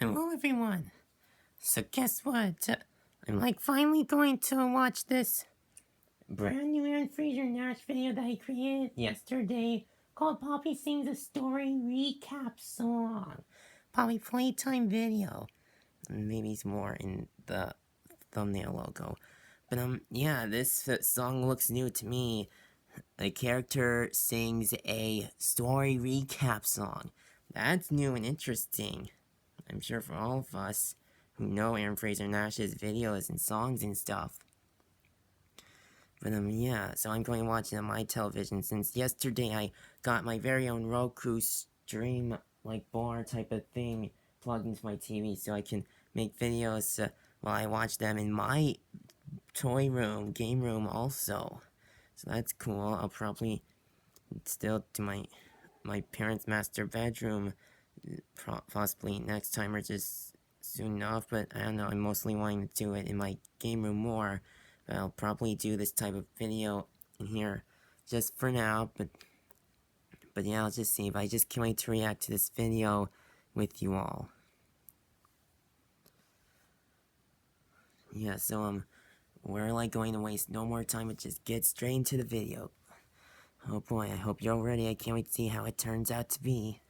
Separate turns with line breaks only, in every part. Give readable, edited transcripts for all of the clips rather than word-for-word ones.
Hello everyone! So guess what? I'm finally going to watch this brand new Aaron Fraser Nash video that I created yesterday called Poppy Sings a Story Recap Song. Poppy Playtime video. Maybe it's more in the thumbnail logo. But yeah, this song looks new to me. The character sings a story recap song. That's new and interesting. I'm sure for all of us who know Aaron Fraser Nash's videos and songs and stuff. But yeah, so I'm going to watch it on my television since yesterday I got my very own Roku stream bar type of thing plugged into my TV so I can make videos while I watch them in my toy room, game room also. So that's cool. I'll probably still do my parents' master bedroom possibly next time or just soon enough, but I don't know, I'm mostly wanting to do it in my game room more, but I'll probably do this type of video in here just for now, but yeah, I'll just see, but I just can't wait to react to this video with you all. Yeah, so we're going to waste no more time, but just get straight into the video. Oh boy, I hope you're all ready. I can't wait to see how it turns out to be.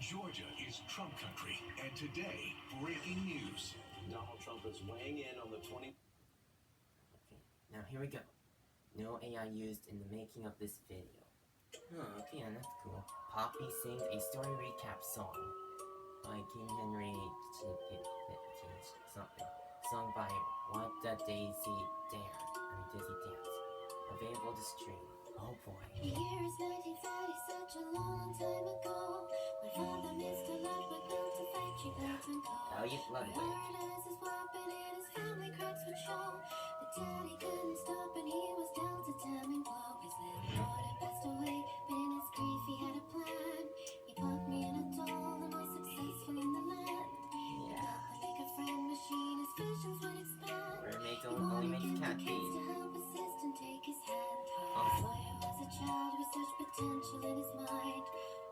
Georgia is Trump country, and today, breaking news. Donald Trump is weighing in on the 20...
Okay, now here we go. No AI used in the making of this video. Oh, okay, that's cool. Poppy sings a story recap song by King Henry something. Sung by What the Daisy Dance. Dizzy Dance. Available to stream. Oh boy.
The year is 1930, such a long time ago. My father missed a lot, but built a factory built and cold.
Elliot Ludwig.
Paradise is weapon and his family cracks would show. But daddy couldn't stop and he was dealt a damning blow. His little daughter passed away, but in his grief he had a plan. He put me in a doll, the most successful in the land. He built the make a friend machine, his visions would expand.
Mermaid only makes cat
kids
feet.
to help assist and take his hand.
Oh.
Sawyer was a child with such potential in his mind.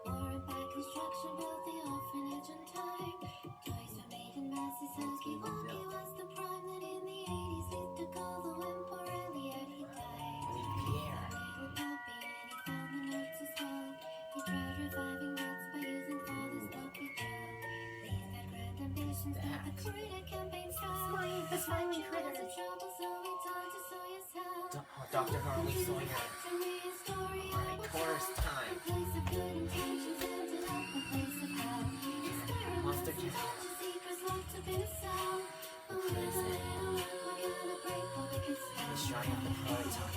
War and back construction built the orphanage in time. Toys were made in masses, Huggy Wuggy was the prime. Then in the 80s he took all the whim, poor Elliot, he died.
Pierre.
Little puppy and he found the notes as well. He tried reviving rats by using father's puppy gel. These had grand ambitions, but the critter campaign fell.
The smiling critter.
Was in trouble, so he turned to Sawyer's help.
Dr. Harley Sawyer. Alright, chorus time. Monster Jam. The Shrine of the Prototype.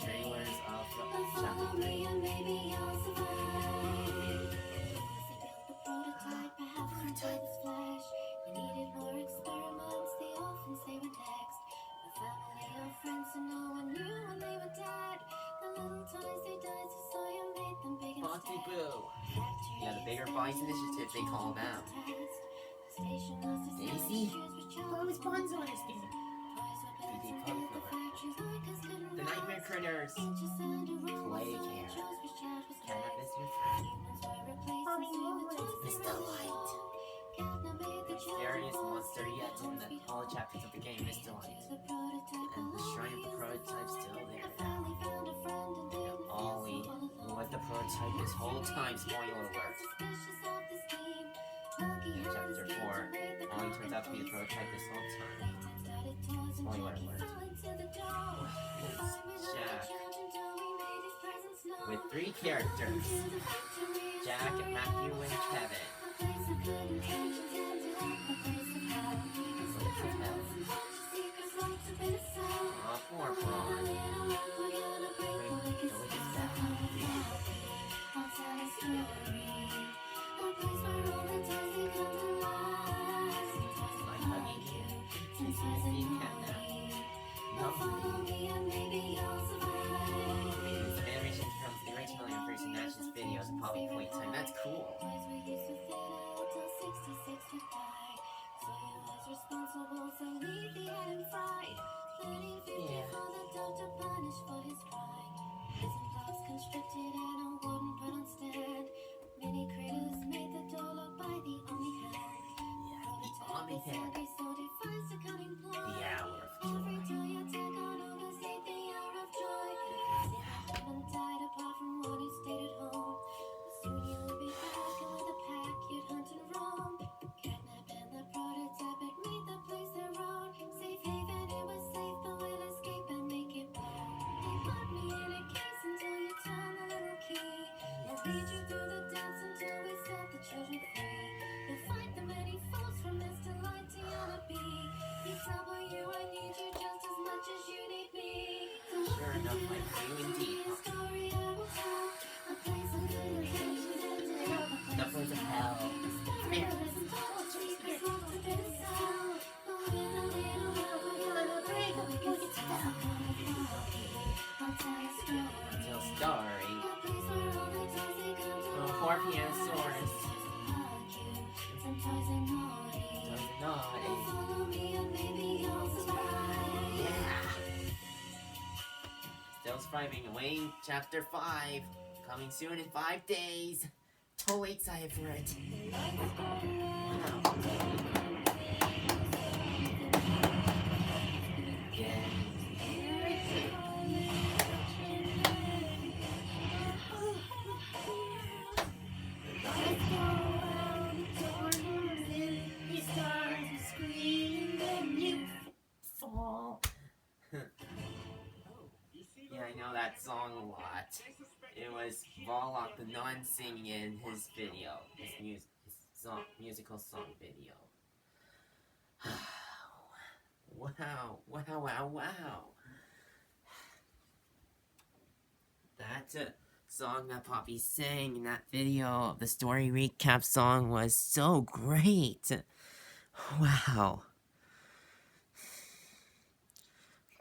Trailers of Chapter 3.
Prototype flash. We needed more experiments. The orphans they were next. No family or friends, so no one knew when they were dead. The little toys they died, so Sawyer made them big
Bossy
instead.
Boo. Yeah, the Bigger Boys Initiative they call them. Daisy? Oh, it was Bonzo understand. The Nightmare Critters. Play care. Cannabis with friends. Mr. Light. The scariest monster yet in all the chapters of the game, Mr. Light. And the Shrine of the Prototype still there. Ollie, who was the prototype this whole time, spoiler alert. In chapter 4, Ollie turns out to be the prototype this whole time. Spoiler alert. Jack. With 3 characters. Jack, Matthew, and Kevin. Oh, poor Braun. This animation from the original Aaron Fraser Nash's video
sit at a wooden pedal stand. Mini critters made the door lock by the only hand. Prototype is angry, so defies the cunning ploy.
The hour of
Every
joy.
day attack on overstate the hour of joy. Haven't died apart from one who stayed at home. But soon you would be back, and with a pack you'd hunt and roam. Catnap and the prototype had made the place their own. Safe haven, it was safe, but we'll escape and make it blow. They put me in a case until you turn the little key. I'll lead you through the dance until we set the children free. You'll fight the many foes from this delight to Yana B. PW, I need you just as much as you need me. So
Sure enough, I do indeed.
a story I will tell. A place of good intentions and
The place of hell. Until story. Oh, 4 p.m. source. Naughty. Yeah. Still surviving. Awaiting chapter 5. Coming soon in 5 days. Totally excited for it. Wow. Yeah, I know that song a lot. It was Volok the Nun singing it in his video, his musical song video. Wow, wow, wow, wow. That song that Poppy sang in that video, the story recap song, was so great. Wow.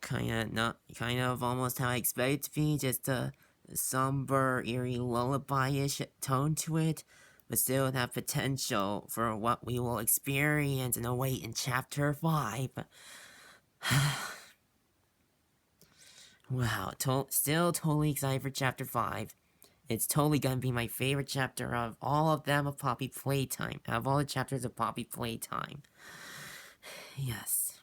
Kind of almost how I expect it to be, just a somber, eerie, lullaby-ish tone to it, but still with that potential for what we will experience and await in chapter 5. Wow, still totally excited for chapter 5. It's totally gonna be my favorite chapter of all of them of Poppy Playtime, out of all the chapters of Poppy Playtime. Yes.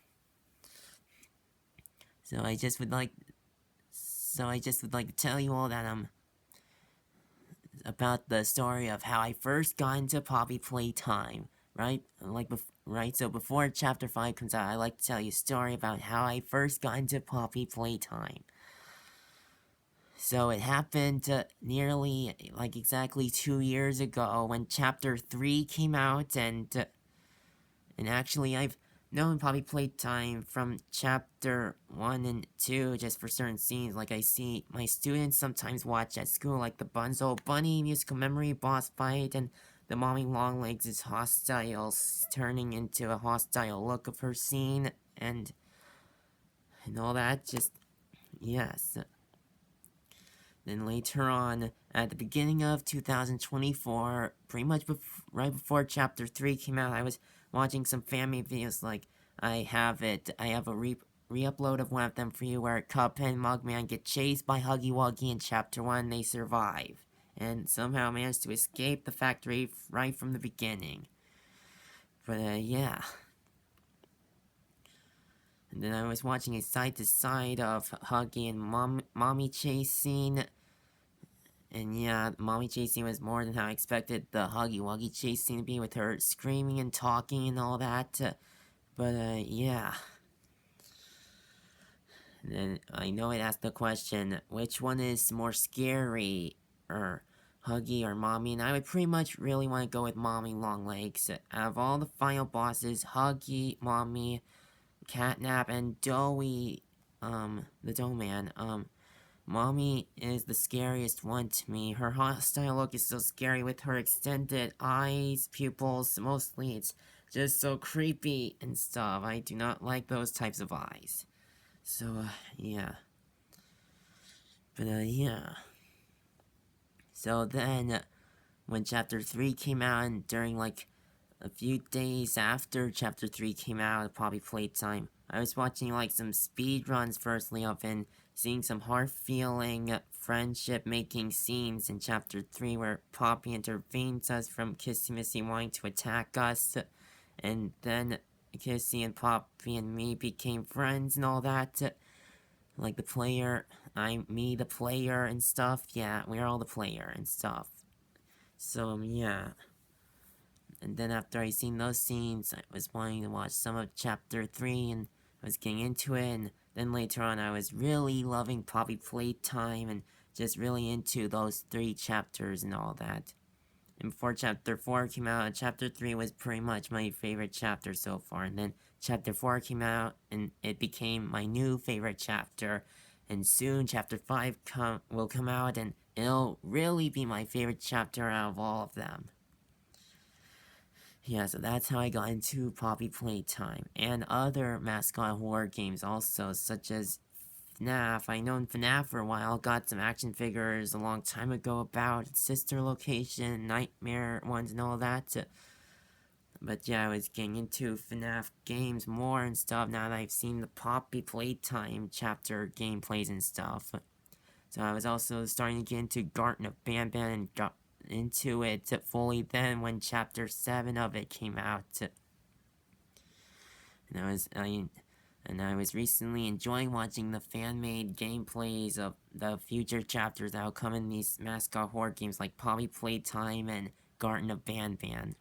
So I just would like to tell you all that about the story of how I first got into Poppy Playtime, right? So before chapter 5 comes out, I'd like to tell you a story about how I first got into Poppy Playtime. So it happened nearly, exactly 2 years ago when chapter 3 came out, and actually I've known Poppy Playtime from chapter 1 and 2 just for certain scenes. Like I see my students sometimes watch at school, like the Bunzo Bunny musical memory boss fight and the Mommy Longlegs is hostile, turning into a hostile look of her scene and all that. Just, yes. Then later on, at the beginning of 2024, pretty much right before chapter 3 came out, I was watching some family videos. Like, I have a re-upload of one of them for you where Cuphead and Mugman get chased by Huggy Wuggy in chapter 1, they survive, and somehow manage to escape the factory right from the beginning. But, yeah. And then I was watching a side-to-side of Huggy and Mommy chase scene. And yeah, Mommy chase scene was more than how I expected the Huggy Wuggy chase scene to be, with her screaming and talking and all that. Yeah. And then I know it asked the question, which one is more scary, or Huggy or Mommy? And I would pretty much really want to go with Mommy Longlegs. Out of all the final bosses, Huggy, Mommy, Catnap, and Doughy, the Dough Man, Mommy is the scariest one to me. Her hostile look is so scary with her extended eyes, pupils, mostly it's just so creepy and stuff. I do not like those types of eyes. So, yeah. But, yeah. So then, when chapter 3 came out, and during, a few days after chapter 3 came out of Poppy Playtime, I was watching, some speedruns firstly of and seeing some heart-feeling friendship-making scenes in Chapter 3 where Poppy intervenes us from Kissy Missy wanting to attack us, and then Kissy and Poppy and me became friends and all that. Like the player, me the player and stuff. Yeah, we're all the player and stuff. So, yeah. And then after I seen those scenes, I was wanting to watch some of Chapter 3 and I was getting into it, and then later on I was really loving Poppy Playtime and just really into those 3 chapters and all that. And before Chapter 4 came out, Chapter 3 was pretty much my favorite chapter so far, and then Chapter 4 came out, and it became my new favorite chapter, and soon Chapter 5 will come out, and it'll really be my favorite chapter out of all of them. Yeah, so that's how I got into Poppy Playtime, and other mascot horror games also, such as FNAF. I known FNAF for a while, got some action figures a long time ago about its sister location, Nightmare ones and all that. But yeah, I was getting into FNAF games more and stuff now that I've seen the Poppy Playtime chapter gameplays and stuff. So I was also starting to get into Garten of Banban and got into it fully then when Chapter 7 of it came out. And I was recently enjoying watching the fan-made gameplays of the future chapters that will come in these mascot horror games like Poppy Playtime and Garten of Banban.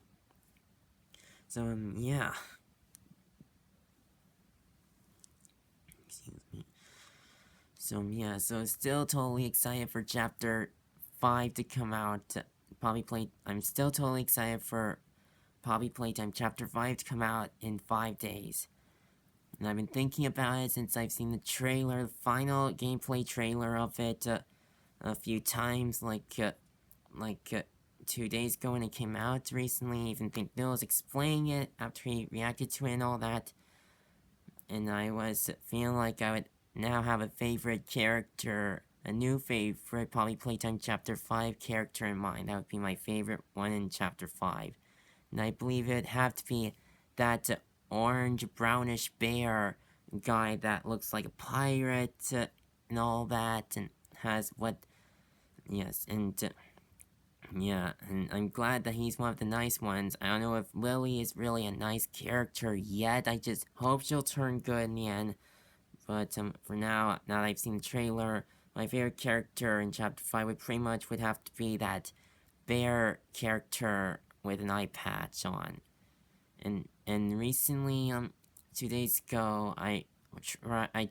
So, yeah. Excuse me. So, yeah, so still totally excited for Chapter 5 to come out. I'm still totally excited for Poppy Playtime Chapter 5 to come out in 5 days. And I've been thinking about it since I've seen the trailer, the final gameplay trailer of it, a few times, like 2 days ago when it came out recently. Even think Bill was explaining it after he reacted to it and all that. And I was feeling like I would now have a favorite character, a new favorite Poppy Playtime Chapter 5 character in mind. That would be my favorite one in Chapter 5. And I believe it'd have to be that orange brownish bear guy that looks like a pirate and all that, and has yeah, and I'm glad that he's one of the nice ones. I don't know if Lily is really a nice character yet. I just hope she'll turn good in the end. But for now that I've seen the trailer, my favorite character in Chapter 5 would have to be that bear character with an eye patch on. And recently, 2 days ago, I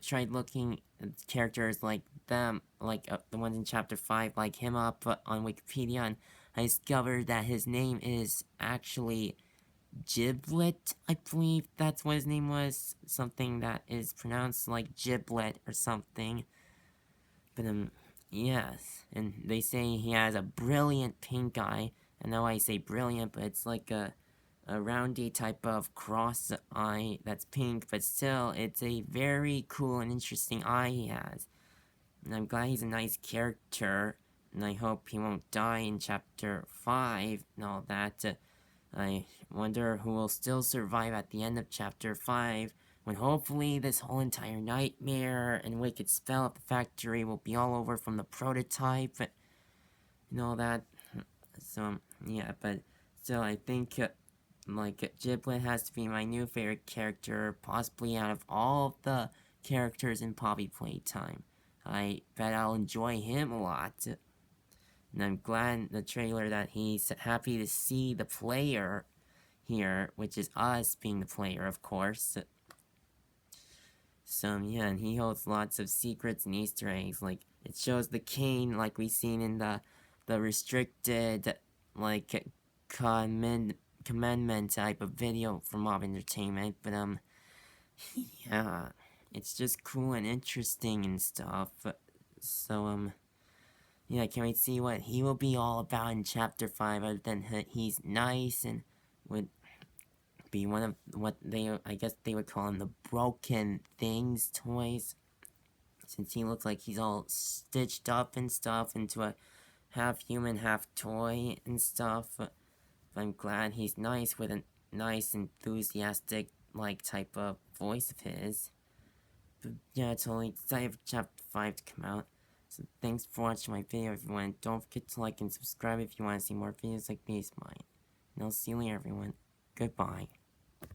tried looking at characters like them, like the ones in Chapter 5, like him up on Wikipedia, and I discovered that his name is actually Giblet. I believe that's what his name was. Something that is pronounced like Giblet or something. But, yes. And they say he has a brilliant pink eye. I know I say brilliant, but it's like a roundy type of cross eye that's pink, but still, it's a very cool and interesting eye he has. And I'm glad he's a nice character, and I hope he won't die in Chapter 5 and all that. I wonder who will still survive at the end of Chapter 5, when hopefully this whole entire nightmare and wicked spell at the factory will be all over from the prototype and all that. So, yeah, but still, I think Giblet has to be my new favorite character, possibly out of all of the characters in Poppy Playtime. I bet I'll enjoy him a lot. And I'm glad in the trailer that he's happy to see the player here, which is us being the player, of course. So, yeah, and he holds lots of secrets and Easter eggs. Like, it shows the cane, like we've seen in the restricted, like, commandment type of video from Mob Entertainment. But, yeah, it's just cool and interesting and stuff. So, yeah, I can't wait to see what he will be all about in Chapter 5, other than he's nice and would be one of what I guess they would call him the Broken Things toys. Since he looks like he's all stitched up and stuff into a half human, half toy and stuff. But I'm glad he's nice with a nice, enthusiastic, like, type of voice of his. But yeah, totally excited for Chapter 5 to come out. So thanks for watching my video, everyone. Don't forget to like and subscribe if you want to see more videos like these mine. And I'll see you later, everyone. Goodbye.